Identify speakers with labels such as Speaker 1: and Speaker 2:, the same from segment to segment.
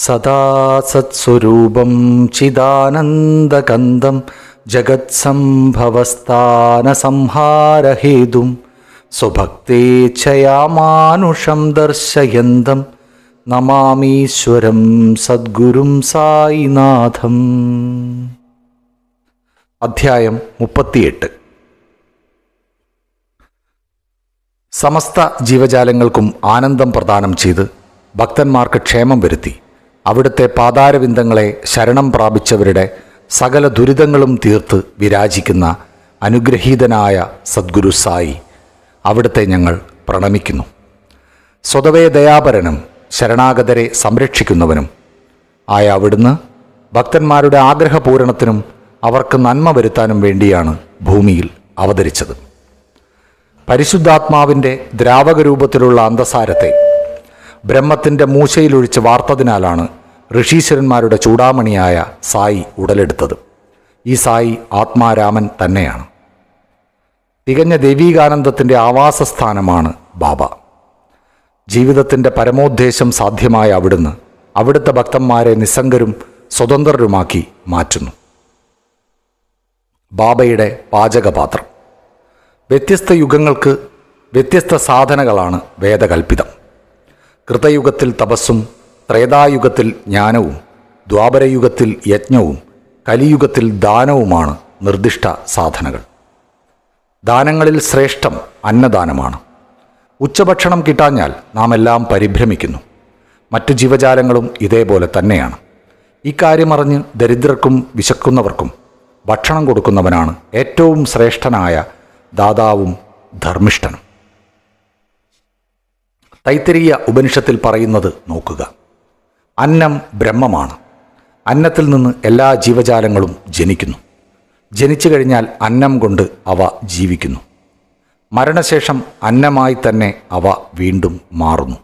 Speaker 1: സദാ സത്സ്വരൂപം ചിദാനന്ദകന്ദം ജഗത്സംഭവസ്ഥാനസംഹാരഹേതും സ്വഭക്തേച്ഛയാമാനുഷം ദർശയന്തം നമാമീശ്വരം സദ്ഗുരും സായിനാഥം. അധ്യായം 38. സമസ്ത ജീവജാലങ്ങൾക്കും ആനന്ദം പ്രദാനം ചെയ്ത് ഭക്തന്മാർക്ക് ക്ഷേമം വരുത്തി അവിടുത്തെ പാതാരവിന്ദങ്ങളെ ശരണം പ്രാപിച്ചവരുടെ സകല ദുരിതങ്ങളും തീർത്ത് വിരാജിക്കുന്ന അനുഗ്രഹീതനായ സദ്ഗുരു സായി, അവിടുത്തെ ഞങ്ങൾ പ്രണമിക്കുന്നു. സ്വതവേ ദയാപരനും ശരണാഗതരെ സംരക്ഷിക്കുന്നവനും ആയ അവിടുന്ന് ഭക്തന്മാരുടെ ആഗ്രഹപൂരണത്തിനും അവർക്ക് നന്മ വരുത്താനും വേണ്ടിയാണ് ഭൂമിയിൽ അവതരിച്ചത്. പരിശുദ്ധാത്മാവിൻ്റെ ദ്രാവകരൂപത്തിലുള്ള അന്തസാരത്തെ ബ്രഹ്മത്തിൻ്റെ മൂശയിലൊഴിച്ച് വാർത്തതിനാലാണ് ഋഷീശ്വരന്മാരുടെ ചൂടാമണിയായ സായി ഉടലെടുത്തത്. ഈ സായി ആത്മാരാമൻ തന്നെയാണ്. തികഞ്ഞ ദൈവീകാനന്ദത്തിൻ്റെ ആവാസസ്ഥാനമാണ് ബാബ. ജീവിതത്തിൻ്റെ പരമോദ്ദേശം സാധ്യമായ അവിടുന്ന് അവിടുത്തെ ഭക്തന്മാരെ നിസ്സംഗരും സ്വതന്ത്രരുമാക്കി മാറ്റുന്നു. ബാബയുടെ പാചകപാത്രം. വ്യത്യസ്ത യുഗങ്ങൾക്ക് വ്യത്യസ്ത സാധനകളാണ് വേദകൽപ്പിതം. കൃതയുഗത്തിൽ തപസ്സും, ത്രേതായുഗത്തിൽ ജ്ഞാനവും, ദ്വാപരയുഗത്തിൽ യജ്ഞവും, കലിയുഗത്തിൽ ദാനവുമാണ് നിർദ്ദിഷ്ട സാധനകൾ. ദാനങ്ങളിൽ ശ്രേഷ്ഠം അന്നദാനമാണ്. ഉച്ചഭക്ഷണം കിട്ടാഞ്ഞാൽ നാം എല്ലാം പരിഭ്രമിക്കുന്നു. മറ്റു ജീവജാലങ്ങളും ഇതേപോലെ തന്നെയാണ്. ഇക്കാര്യമറിഞ്ഞ് ദരിദ്രർക്കും വിശക്കുന്നവർക്കും ഭക്ഷണം കൊടുക്കുന്നവനാണ് ഏറ്റവും ശ്രേഷ്ഠനായ ദാതാവും ധർമ്മിഷ്ഠനും. തൈത്തിരീയ ഉപനിഷത്തിൽ പറയുന്നത് നോക്കുക. അന്നം ബ്രഹ്മമാണ്. അന്നത്തിൽ നിന്ന് എല്ലാ ജീവജാലങ്ങളും ജനിക്കുന്നു. ജനിച്ചു കഴിഞ്ഞാൽ അന്നം കൊണ്ട് അവ ജീവിക്കുന്നു. മരണശേഷം അന്നമായി തന്നെ അവ വീണ്ടും മാറുന്നു.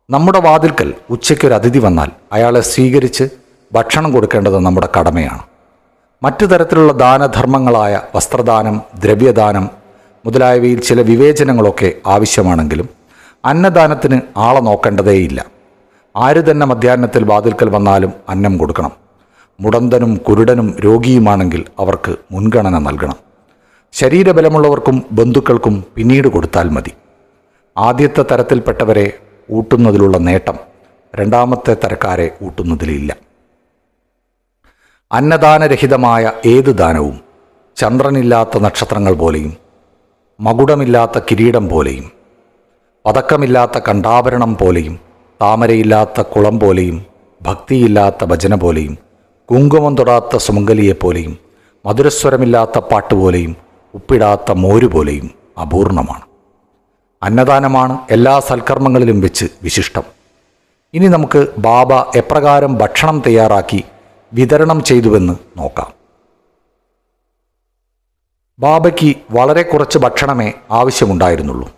Speaker 1: നമ്മുടെ വാതിൽക്കൽ ഉച്ചയ്ക്കൊരു അതിഥി വന്നാൽ അയാളെ സ്വീകരിച്ച് ഭക്ഷണം കൊടുക്കേണ്ടത് നമ്മുടെ കടമയാണ്. മറ്റു തരത്തിലുള്ള ദാനധർമ്മങ്ങളായ വസ്ത്രദാനം, ദ്രവ്യദാനം മുതലായവയിൽ ചില വിവേചനങ്ങളൊക്കെ ആവശ്യമാണെങ്കിലും അന്നദാനത്തിന് ആളെ നോക്കേണ്ടതേയില്ല. ആര് തന്നെ മധ്യാഹ്നത്തിൽ വാതിൽക്കൽ വന്നാലും അന്നം കൊടുക്കണം. മുടന്തനും കുരുടനും രോഗിയുമാണെങ്കിൽ അവർക്ക് മുൻഗണന നൽകണം. ശരീരബലമുള്ളവർക്കും ബന്ധുക്കൾക്കും പിന്നീട് കൊടുത്താൽ മതി. ആദ്യത്തെ തരത്തിൽപ്പെട്ടവരെ ഊട്ടുന്നതിലുള്ള നേട്ടം രണ്ടാമത്തെ തരക്കാരെ ഊട്ടുന്നതിലില്ല. അന്നദാനരഹിതമായ ഏത് ദാനവും ചന്ദ്രനില്ലാത്ത നക്ഷത്രങ്ങൾ പോലെയും മകുടമില്ലാത്ത കിരീടം പോലെയും പതക്കമില്ലാത്ത കണ്ഠാഭരണം പോലെയും താമരയില്ലാത്ത കുളം പോലെയും ഭക്തിയില്ലാത്ത ഭജന പോലെയും കുങ്കുമം തൊടാത്ത സുമംഗലിയെപ്പോലെയും മധുരസ്വരമില്ലാത്ത പാട്ടുപോലെയും ഉപ്പിടാത്ത മോര് പോലെയും അപൂർണമാണ്. അന്നദാനമാണ് എല്ലാ സൽക്കർമ്മങ്ങളിലും വെച്ച് വിശിഷ്ടം. ഇനി നമുക്ക് ബാബ എപ്രകാരം ഭക്ഷണം തയ്യാറാക്കി വിതരണം ചെയ്തുവെന്ന് നോക്കാം. ബാബയ്ക്ക് വളരെ കുറച്ച് ഭക്ഷണമേ ആവശ്യമുണ്ടായിരുന്നുള്ളൂ.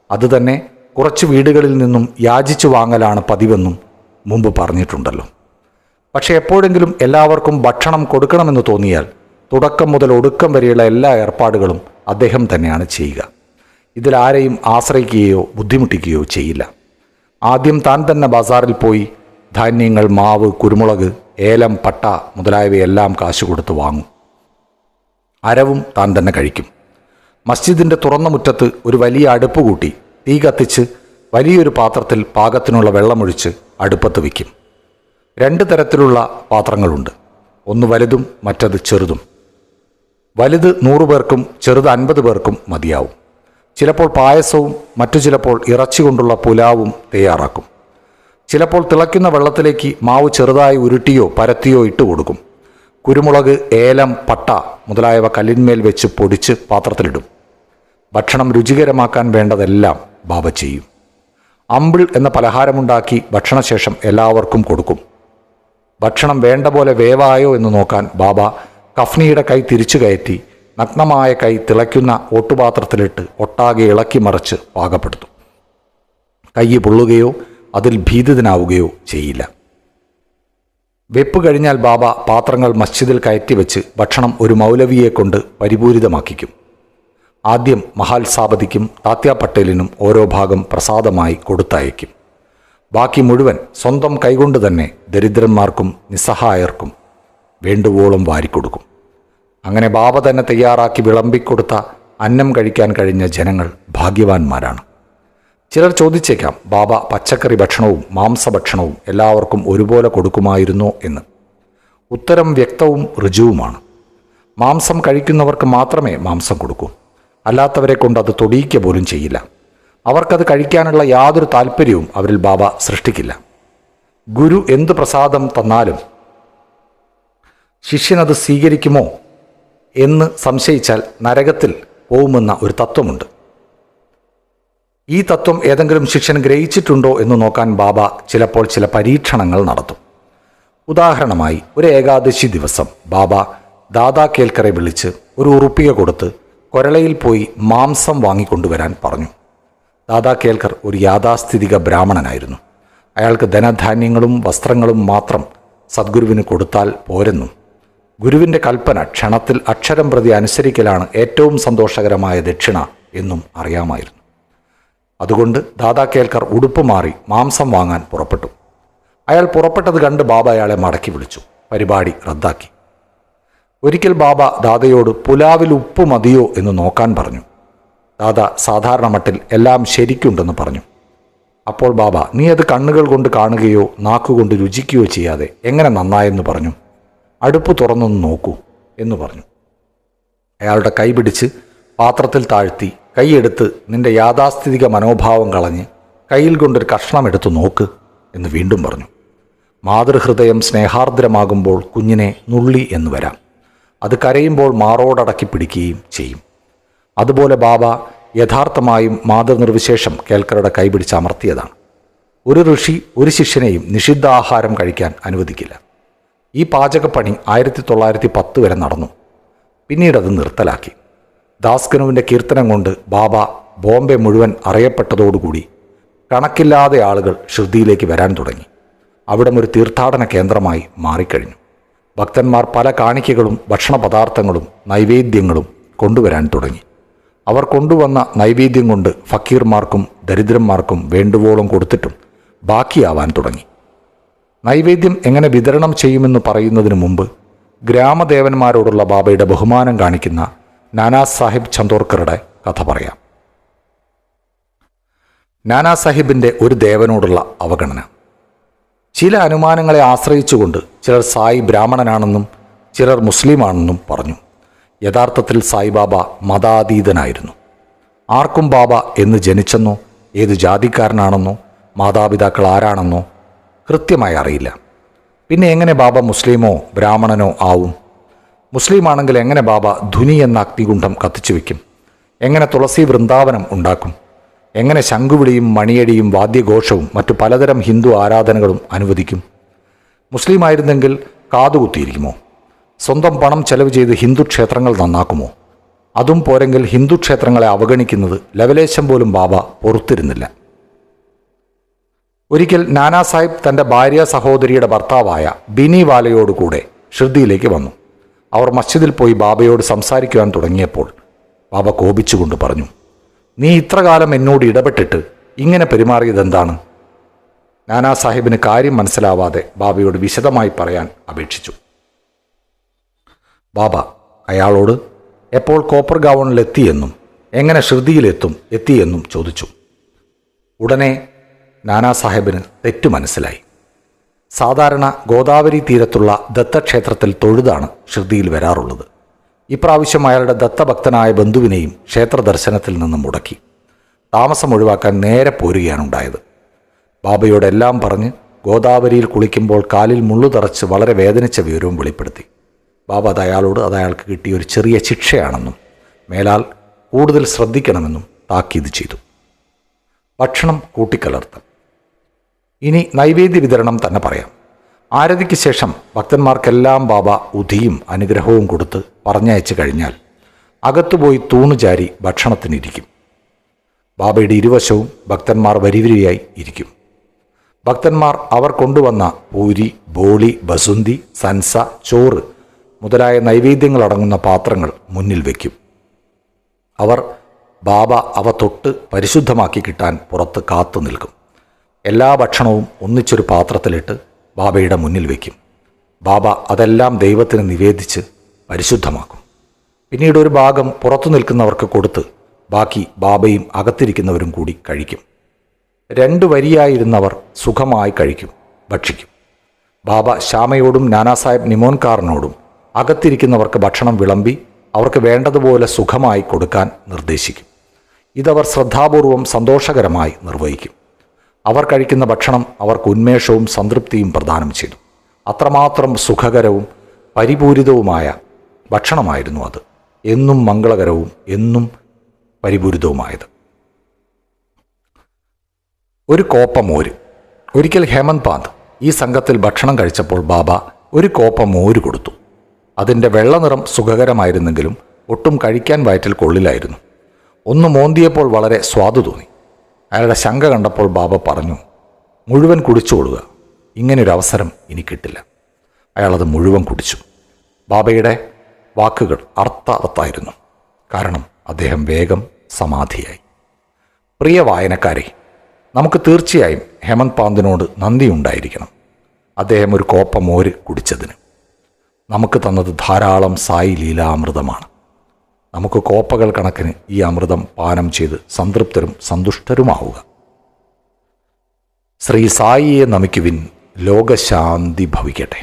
Speaker 1: അതുതന്നെ കുറച്ച് വീടുകളിൽ നിന്നും യാചിച്ചു വാങ്ങലാണ് പതിവെന്നും മുമ്പ് പറഞ്ഞിട്ടുണ്ടല്ലോ. പക്ഷെ എപ്പോഴെങ്കിലും എല്ലാവർക്കും ഭക്ഷണം കൊടുക്കണമെന്ന് തോന്നിയാൽ തുടക്കം മുതൽ ഒടുക്കം വരെയുള്ള എല്ലാ ഏർപ്പാടുകളും അദ്ദേഹം തന്നെയാണ് ചെയ്യുക. ഇതിലാരെയും ആശ്രയിക്കുകയോ ബുദ്ധിമുട്ടിക്കുകയോ ചെയ്യില്ല. ആദ്യം താൻ തന്നെ ബസാറിൽ പോയി ധാന്യങ്ങൾ, മാവ്, കുരുമുളക്, ഏലം, പട്ട മുതലായവയെല്ലാം കാശ് കൊടുത്ത് വാങ്ങും. അരവും താൻ തന്നെ കഴിക്കും. മസ്ജിദിൻ്റെ തുറന്ന മുറ്റത്ത് ഒരു വലിയ അടുപ്പ് കൂട്ടി തീ കത്തിച്ച് വലിയൊരു പാത്രത്തിൽ പാകത്തിനുള്ള വെള്ളമൊഴിച്ച് അടുപ്പത്ത് വയ്ക്കും. 2 തരത്തിലുള്ള പാത്രങ്ങളുണ്ട്. ഒന്ന് വലുതും മറ്റത് ചെറുതും. വലുത് 100 പേർക്കും ചെറുത് 50 പേർക്കും മതിയാവും. ചിലപ്പോൾ പായസവും മറ്റു ചിലപ്പോൾ ഇറച്ചി കൊണ്ടുള്ള പുലാവും തയ്യാറാക്കും. ചിലപ്പോൾ തിളയ്ക്കുന്ന വെള്ളത്തിലേക്ക് മാവ് ചെറുതായി ഉരുട്ടിയോ പരത്തിയോ ഇട്ട് കൊടുക്കും. കുരുമുളക്, ഏലം, പട്ട മുതലായവ കല്ലിന്മേൽ വെച്ച് പൊടിച്ച് പാത്രത്തിലിടും. ഭക്ഷണം രുചികരമാക്കാൻ വേണ്ടതെല്ലാം ബാബ ചെയ്യും. അമ്പിൾ എന്ന പലഹാരമുണ്ടാക്കി ഭക്ഷണശേഷം എല്ലാവർക്കും കൊടുക്കും. ഭക്ഷണം വേണ്ട പോലെ വേവായോ എന്ന് നോക്കാൻ ബാബ കഫ്നിയുടെ കൈ തിരിച്ചു കയറ്റി നഗ്നമായ കൈ തിളയ്ക്കുന്ന ഓട്ടുപാത്രത്തിലിട്ട് ഒട്ടാകെ ഇളക്കി മറിച്ച് പാകപ്പെടുത്തും. കൈ പൊള്ളുകയോ അതിൽ ഭീതിതനാവുകയോ ചെയ്യില്ല. വെപ്പ് കഴിഞ്ഞാൽ ബാബ പാത്രങ്ങൾ മസ്ജിദിൽ കയറ്റിവെച്ച് ഭക്ഷണം ഒരു മൗലവിയെ കൊണ്ട് പരിപൂരിതമാക്കിക്കും. ആദ്യം മഹാൽ സാബദിക്കും താത്യ പട്ടേലിനും ഓരോ ഭാഗം പ്രസാദമായി കൊടുത്തയക്കും. ബാക്കി മുഴുവൻ സ്വന്തം കൈകൊണ്ട് തന്നെ ദരിദ്രന്മാർക്കും നിസ്സഹായർക്കും വേണ്ടുവോളം വാരിക്കൊടുക്കും. അങ്ങനെ ബാബ തന്നെ തയ്യാറാക്കി വിളമ്പിക്കൊടുത്ത അന്നം കഴിക്കാൻ കഴിഞ്ഞ ജനങ്ങൾ ഭാഗ്യവാന്മാരാണ്. ചിലർ ചോദിച്ചേക്കാം, ബാബ പച്ചക്കറി ഭക്ഷണവും മാംസഭക്ഷണവും എല്ലാവർക്കും ഒരുപോലെ കൊടുക്കുമായിരുന്നോ എന്ന്. ഉത്തരം വ്യക്തവും ഋജുവുമാണ്. മാംസം കഴിക്കുന്നവർക്ക് മാത്രമേ മാംസം കൊടുക്കൂ. അല്ലാത്തവരെ കൊണ്ട് അത് തൊടിയിക്കുക പോലും ചെയ്യില്ല. അവർക്കത് കഴിക്കാനുള്ള യാതൊരു താല്പര്യവും അവരിൽ ബാബ സൃഷ്ടിക്കില്ല. ഗുരു എന്ത് പ്രസാദം തന്നാലും ശിഷ്യനത് സ്വീകരിക്കുമോ എന്ന് സംശയിച്ചാൽ നരകത്തിൽ പോകുമെന്ന ഒരു തത്വമുണ്ട്. ഈ തത്വം ഏതെങ്കിലും ശിഷ്യൻ ഗ്രഹിച്ചിട്ടുണ്ടോ എന്ന് നോക്കാൻ ബാബ ചിലപ്പോൾ ചില പരീക്ഷണങ്ങൾ നടത്തും. ഉദാഹരണമായി, ഒരു ഏകാദശി ദിവസം ബാബ ദാദാ കേൽക്കറെ വിളിച്ച് ഒരു ഉറുപ്പിക കൊടുത്ത് കൊരളയിൽ പോയി മാംസം വാങ്ങിക്കൊണ്ടുവരാൻ പറഞ്ഞു. ദാദാ കേൽക്കർ ഒരു യാഥാസ്ഥിതിക ബ്രാഹ്മണനായിരുന്നു. അയാൾക്ക് ധനധാന്യങ്ങളും വസ്ത്രങ്ങളും മാത്രം സദ്ഗുരുവിന് കൊടുത്താൽ പോരെന്നും ഗുരുവിൻ്റെ കൽപ്പന ക്ഷണത്തിൽ അക്ഷരം പ്രതി അനുസരിക്കലാണ് ഏറ്റവും സന്തോഷകരമായ ദക്ഷിണ എന്നും അറിയാമായിരുന്നു. അതുകൊണ്ട് ദാദാ കേൽക്കർ ഉടുപ്പ് മാറി മാംസം വാങ്ങാൻ പുറപ്പെട്ടു. അയാൾ പുറപ്പെട്ടത് കണ്ട് ബാബ അയാളെ മടക്കി വിളിച്ചു. പരിപാടി റദ്ദാക്കി. ഒരിക്കൽ ബാബ ദാദയോട് പുലാവിൽ ഉപ്പ് മതിയോ എന്ന് നോക്കാൻ പറഞ്ഞു. ദാദ സാധാരണ മട്ടിൽ എല്ലാം ശരിക്കുണ്ടെന്ന് പറഞ്ഞു. അപ്പോൾ ബാബ, നീ അത് കണ്ണുകൾ കൊണ്ട് കാണുകയോ നാക്കുകൊണ്ട് രുചിക്കുകയോ ചെയ്യാതെ എങ്ങനെ നന്നായെന്ന് പറഞ്ഞു. അടുപ്പ് തുറന്നൊന്ന് നോക്കൂ എന്ന് പറഞ്ഞു. അയാളുടെ കൈ പിടിച്ച് പാത്രത്തിൽ താഴ്ത്തി കൈയെടുത്ത് നിന്റെ യാഥാസ്ഥിതിക മനോഭാവം കളഞ്ഞ് കയ്യിൽ കൊണ്ടൊരു കഷ്ണം എടുത്തു നോക്ക് എന്ന് വീണ്ടും പറഞ്ഞു. മാതൃഹൃദയം സ്നേഹാർദ്രമാകുമ്പോൾ കുഞ്ഞിനെ നുള്ളി എന്ന് വരാം. അത് കരയുമ്പോൾ മാറോടടക്കി പിടിക്കുകയും ചെയ്യും. അതുപോലെ ബാബ യഥാർത്ഥമായും മാതൃനിർവിശേഷം കേൽക്കറുടെ കൈപിടിച്ച് അമർത്തിയതാണ്. ഒരു ഋഷി ഒരു ശിഷ്യനെയും നിഷിദ്ധാഹാരം കഴിക്കാൻ അനുവദിക്കില്ല. ഈ പാചകപ്പണി 1910 വരെ നടന്നു. പിന്നീട് അത് നിർത്തലാക്കി. ദാസ്കനുവിൻ്റെ കീർത്തനം കൊണ്ട് ബാബ ബോംബെ മുഴുവൻ അറിയപ്പെട്ടതോടുകൂടി കണക്കില്ലാതെ ആളുകൾ ഷിർദിയിലേക്ക് വരാൻ തുടങ്ങി. അവിടം ഒരു തീർത്ഥാടന കേന്ദ്രമായി മാറിക്കഴിഞ്ഞു. ഭക്തന്മാർ പല കാണിക്കകളും ഭക്ഷണ പദാർത്ഥങ്ങളും നൈവേദ്യങ്ങളും കൊണ്ടുവരാൻ തുടങ്ങി. അവർ കൊണ്ടുവന്ന നൈവേദ്യം കൊണ്ട് ഫക്കീർമാർക്കും ദരിദ്രന്മാർക്കും വേണ്ടുവോളം കൊടുത്തിട്ടും ബാക്കിയാവാൻ തുടങ്ങി. നൈവേദ്യം എങ്ങനെ വിതരണം ചെയ്യുമെന്ന് പറയുന്നതിന് മുമ്പ് ഗ്രാമദേവന്മാരോടുള്ള ബാബയുടെ ബഹുമാനം കാണിക്കുന്ന നാനാ സാഹിബ് ചന്ദോർക്കറുടെ കഥ പറയാം. നാനാ സാഹിബിൻ്റെ ഒരു ദേവനോടുള്ള അവഗണന. ചില അനുമാനങ്ങളെ ആശ്രയിച്ചുകൊണ്ട് ചിലർ സായി ബ്രാഹ്മണനാണെന്നും ചിലർ മുസ്ലിമാണെന്നും പറഞ്ഞു. യഥാർത്ഥത്തിൽ സായിബാബ മതാതീതനായിരുന്നു. ആർക്കും ബാബ എന്ന് ജനിച്ചെന്നോ ഏത് ജാതിക്കാരനാണെന്നോ മാതാപിതാക്കൾ ആരാണെന്നോ കൃത്യമായി അറിയില്ല. പിന്നെ എങ്ങനെ ബാബ മുസ്ലിമോ ബ്രാഹ്മണനോ ആവും? മുസ്ലിമാണെങ്കിൽ എങ്ങനെ ബാബ ധുനി എന്ന അഗ്നികുണ്ഠം കത്തിച്ചു വയ്ക്കും? എങ്ങനെ തുളസി വൃന്ദാവനം ഉണ്ടാക്കും? എങ്ങനെ ശംഖുവിളിയും മണിയടിയും വാദ്യഘോഷവും മറ്റു പലതരം ഹിന്ദു ആരാധനകളും അനുവദിക്കും? മുസ്ലിമായിരുന്നെങ്കിൽ കാതുകുത്തിയിരിക്കുമോ? സ്വന്തം പണം ചെലവ് ചെയ്ത് ഹിന്ദു ക്ഷേത്രങ്ങൾ നന്നാക്കുമോ? അതും പോരെങ്കിൽ ഹിന്ദു ക്ഷേത്രങ്ങളെ അവഗണിക്കുന്നത് ലവലേശം പോലും ബാബ പൊറുത്തിരുന്നില്ല. ഒരിക്കൽ നാനാ സാഹിബ് തൻ്റെ ഭാര്യ സഹോദരിയുടെ ഭർത്താവായ ബിനിവാലയോടുകൂടെ ഷിർദിയിലേക്ക് വന്നു. അവർ മസ്ജിദിൽ പോയി ബാബയോട് സംസാരിക്കുവാൻ തുടങ്ങിയപ്പോൾ ബാബ കോപിച്ചുകൊണ്ട് പറഞ്ഞു, നീ ഇത്രകാലം എന്നോട് ഇടപെട്ടിട്ട് ഇങ്ങനെ പെരുമാറിയതെന്താണ്? നാനാ സാഹിബിന് കാര്യം മനസ്സിലാവാതെ ബാബയോട് വിശദമായി പറയാൻ അപേക്ഷിച്ചു. ബാബ അയാളോട് എപ്പോൾ കോപ്പർഗാവണിലെത്തിയെന്നും എങ്ങനെ ഷിർദിയിലെത്തിയെന്നും ചോദിച്ചു. ഉടനെ നാനാ സാഹിബിന് തെറ്റു മനസ്സിലായി. സാധാരണ ഗോദാവരി തീരത്തുള്ള ദത്തക്ഷേത്രത്തിൽ തൊഴുതാണ് ഷിർദിയിൽ വരാറുള്ളത്. ഇപ്രാവശ്യം അയാളുടെ ദത്തഭക്തനായ ബന്ധുവിനെയും ക്ഷേത്ര ദർശനത്തിൽ നിന്നും മുടക്കി. താമസം ഒഴിവാക്കാൻ നേരെ പോരുകയാണുണ്ടായത്. ബാബയോടെല്ലാം പറഞ്ഞ് ഗോദാവരിയിൽ കുളിക്കുമ്പോൾ കാലിൽ മുള്ളു തറച്ച് വളരെ വേദനിച്ച വിവരവും വെളിപ്പെടുത്തി. ബാബ അത് അയാൾക്ക് കിട്ടിയ ഒരു ചെറിയ ശിക്ഷയാണെന്നും മേലാൽ കൂടുതൽ ശ്രദ്ധിക്കണമെന്നും താക്കീത് ചെയ്തു. ഭക്ഷണം കൂട്ടിക്കലർത്തൽ. ഇനി നൈവേദ്യ വിതരണം തന്നെ പറയാം. ആരതിക്ക് ശേഷം ഭക്തന്മാർക്കെല്ലാം ബാബ ഉധിയും അനുഗ്രഹവും കൊടുത്ത് പറഞ്ഞയച്ചു കഴിഞ്ഞാൽ അകത്തുപോയി തൂണുചാരി ഭക്ഷണത്തിനിരിക്കും. ബാബയുടെ ഇരുവശവും ഭക്തന്മാർ വരിവരിയായി ഇരിക്കും. ഭക്തന്മാർ അവർ കൊണ്ടുവന്ന പൂരി, ബോളി, ബസുന്തി, സൻസ, ചോറ് മുതലായ നൈവേദ്യങ്ങളടങ്ങുന്ന പാത്രങ്ങൾ മുന്നിൽ വയ്ക്കും. അവർ ബാബ അവ തൊട്ട് പരിശുദ്ധമാക്കി കിട്ടാൻ പുറത്ത് കാത്തു നിൽക്കും. എല്ലാ ഭക്ഷണവും ഒന്നിച്ചൊരു പാത്രത്തിലിട്ട് ബാബയുടെ മുന്നിൽ വയ്ക്കും. ബാബ അതെല്ലാം ദൈവത്തിന് നിവേദിച്ച് പരിശുദ്ധമാക്കും. പിന്നീട് ഒരു ഭാഗം പുറത്തു നിൽക്കുന്നവർക്ക് കൊടുത്ത് ബാക്കി ബാബയും അകത്തിരിക്കുന്നവരും കൂടി കഴിക്കും. 2 വരിയായിരുന്നവർ സുഖമായി കഴിക്കും, ഭക്ഷിക്കും. ബാബ ശ്യാമയോടും നാനാസാഹേബ് നിമോൻകാറിനോടും അകത്തിരിക്കുന്നവർക്ക് ഭക്ഷണം വിളമ്പി അവർക്ക് വേണ്ടതുപോലെ സുഖമായി കൊടുക്കാൻ നിർദ്ദേശിക്കും. ഇതവർ ശ്രദ്ധാപൂർവം സന്തോഷകരമായി നിർവഹിക്കും. അവർ കഴിക്കുന്ന ഭക്ഷണം അവർക്ക് ഉന്മേഷവും സംതൃപ്തിയും പ്രദാനം ചെയ്തു. അത്രമാത്രം സുഖകരവും പരിപൂരിതവുമായ ഭക്ഷണമായിരുന്നു അത്. എന്നും മംഗളകരവും എന്നും പരിപൂരിതവുമായത്. ഒരു കോപ്പ മോര്. ഒരിക്കൽ ഹേമന്ത് പാന്ത് ഈ സംഘത്തിൽ ഭക്ഷണം കഴിച്ചപ്പോൾ ബാബ ഒരു കോപ്പ മോര് കൊടുത്തു. അതിൻ്റെ വെള്ളനിറം സുഖകരമായിരുന്നെങ്കിലും ഒട്ടും കഴിക്കാൻ വയറ്റിൽ കൊള്ളിലായിരുന്നു. ഒന്ന് മോന്തിയപ്പോൾ വളരെ സ്വാദു തോന്നി. അയാളുടെ ശങ്ക കണ്ടപ്പോൾ ബാബ പറഞ്ഞു, മുഴുവൻ കുടിച്ചുകൊള്ളുക, ഇങ്ങനൊരു അവസരം ഇനി കിട്ടില്ല. അയാളത് മുഴുവൻ കുടിച്ചു. ബാബയുടെ വാക്കുകൾ അർത്ഥവത്തായിരുന്നു. കാരണം അദ്ദേഹം വേഗം സമാധിയായി. പ്രിയ വായനക്കാരെ, നമുക്ക് തീർച്ചയായും ഹേമന്ത് പാന്തിനോട് നന്ദിയുണ്ടായിരിക്കണം. അദ്ദേഹം ഒരു കോപ്പ മോര് കുടിച്ചതിന്. നമുക്ക് തന്നത് ധാരാളം സായി ലീലാമൃതമാണ്. നമുക്ക് കോപ്പകൾ കണക്കിന് ഈ അമൃതം പാനം ചെയ്ത് സംതൃപ്തരും സന്തുഷ്ടരുമാവുക. ശ്രീ സായിയെ നമിക്കുവിൻ. ലോകശാന്തി ഭവിക്കട്ടെ.